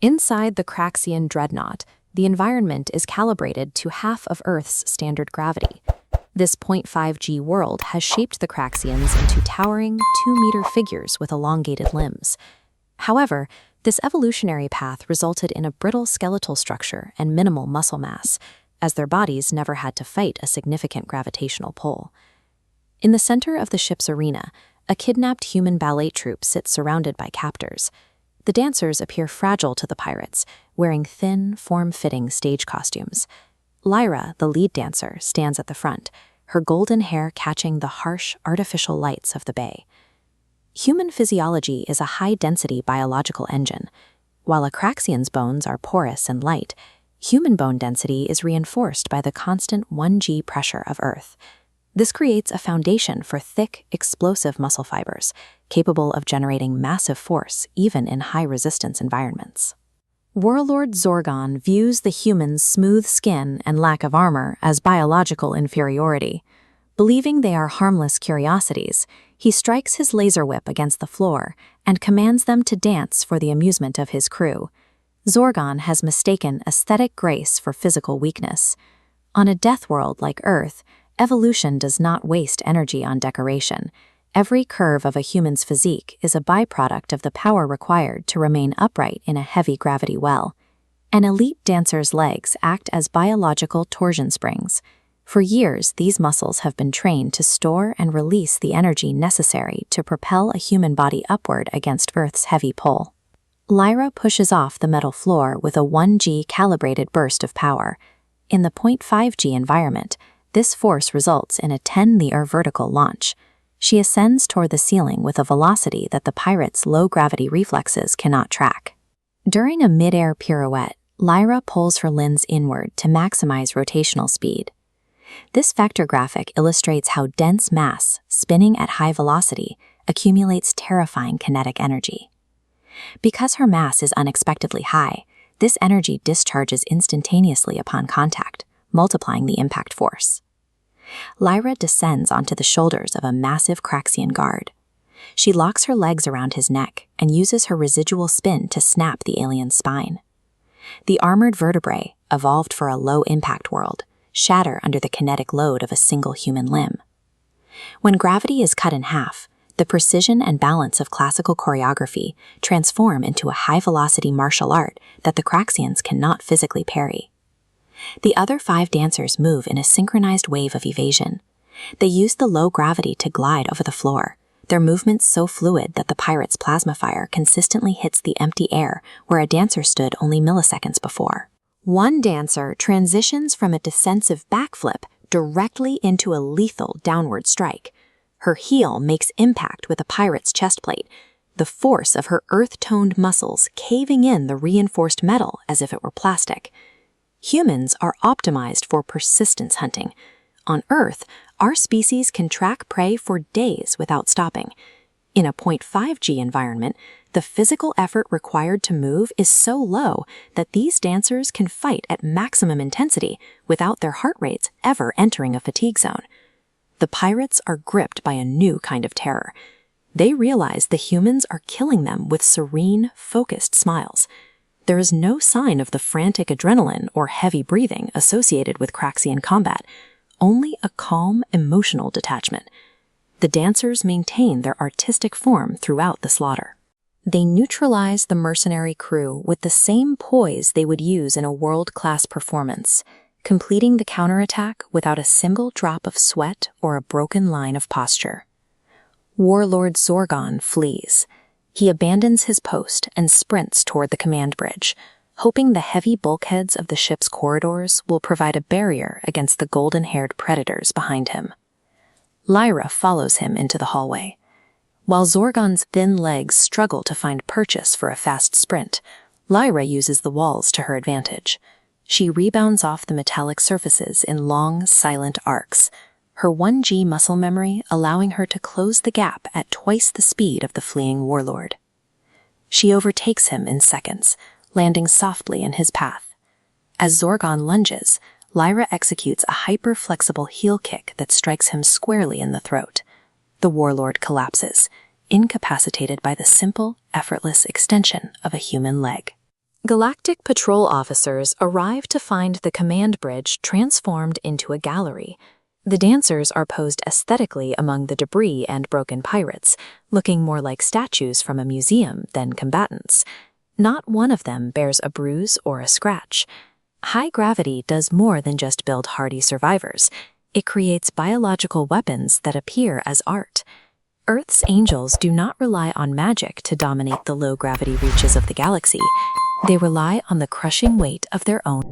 Inside the Kraxian dreadnought, the environment is calibrated to half of Earth's standard gravity. This 0.5G world has shaped the Kraxians into towering, 2-meter figures with elongated limbs. However, this evolutionary path resulted in a brittle skeletal structure and minimal muscle mass, as their bodies never had to fight a significant gravitational pull. In the center of the ship's arena, a kidnapped human ballet troupe sits surrounded by captors. The dancers appear fragile to the pirates, wearing thin, form-fitting stage costumes. Lyra, the lead dancer, stands at the front, her golden hair catching the harsh, artificial lights of the bay. Human physiology is a high-density biological engine. While a Kraxian's bones are porous and light, human bone density is reinforced by the constant 1G pressure of Earth. This creates a foundation for thick, explosive muscle fibers, capable of generating massive force even in high-resistance environments. Warlord Zorgon views the humans' smooth skin and lack of armor as biological inferiority. Believing they are harmless curiosities, he strikes his laser whip against the floor and commands them to dance for the amusement of his crew. Zorgon has mistaken aesthetic grace for physical weakness. On a Deathworld like Earth, evolution does not waste energy on decoration. Every curve of a human's physique is a byproduct of the power required to remain upright in a heavy gravity well. An elite dancer's legs act as biological torsion springs. For years, these muscles have been trained to store and release the energy necessary to propel a human body upward against Earth's heavy pull. Lyra pushes off the metal floor with a 1G calibrated burst of power. In the 0.5G environment, this force results in a 10-meter vertical launch. She ascends toward the ceiling with a velocity that the pirate's low-gravity reflexes cannot track. During a mid-air pirouette, Lyra pulls her lens inward to maximize rotational speed. This vector graphic illustrates how dense mass, spinning at high velocity, accumulates terrifying kinetic energy. Because her mass is unexpectedly high, this energy discharges instantaneously upon contact, multiplying the impact force. Lyra descends onto the shoulders of a massive Kraxian guard. She locks her legs around his neck and uses her residual spin to snap the alien's spine. The armored vertebrae, evolved for a low-impact world, shatter under the kinetic load of a single human limb. When gravity is cut in half, the precision and balance of classical choreography transform into a high-velocity martial art that the Kraxians cannot physically parry. The other 5 dancers move in a synchronized wave of evasion. They use the low gravity to glide over the floor, their movements so fluid that the pirate's plasma fire consistently hits the empty air where a dancer stood only milliseconds before. One dancer transitions from a descensive backflip directly into a lethal downward strike. Her heel makes impact with a pirate's chest plate, the force of her earth-toned muscles caving in the reinforced metal as if it were plastic. Humans are optimized for persistence hunting. On Earth, our species can track prey for days without stopping. In a 0.5G environment, the physical effort required to move is so low that these dancers can fight at maximum intensity without their heart rates ever entering a fatigue zone. The pirates are gripped by a new kind of terror. They realize the humans are killing them with serene, focused smiles. There is no sign of the frantic adrenaline or heavy breathing associated with Kraxian combat, only a calm, emotional detachment. The dancers maintain their artistic form throughout the slaughter. They neutralize the mercenary crew with the same poise they would use in a world-class performance, completing the counterattack without a single drop of sweat or a broken line of posture. Warlord Zorgon flees. He abandons his post and sprints toward the command bridge, hoping the heavy bulkheads of the ship's corridors will provide a barrier against the golden-haired predators behind him. Lyra follows him into the hallway. While Zorgon's thin legs struggle to find purchase for a fast sprint, Lyra uses the walls to her advantage. She rebounds off the metallic surfaces in long, silent arcs, her 1G muscle memory allowing her to close the gap at twice the speed of the fleeing warlord. She overtakes him in seconds, landing softly in his path. As Zorgon lunges, Lyra executes a hyper-flexible heel kick that strikes him squarely in the throat. The warlord collapses, incapacitated by the simple, effortless extension of a human leg. Galactic patrol officers arrive to find the command bridge transformed into a gallery. The dancers are posed aesthetically among the debris and broken pirates, looking more like statues from a museum than combatants. Not one of them bears a bruise or a scratch. High gravity does more than just build hardy survivors. It creates biological weapons that appear as art. Earth's angels do not rely on magic to dominate the low-gravity reaches of the galaxy. They rely on the crushing weight of their own.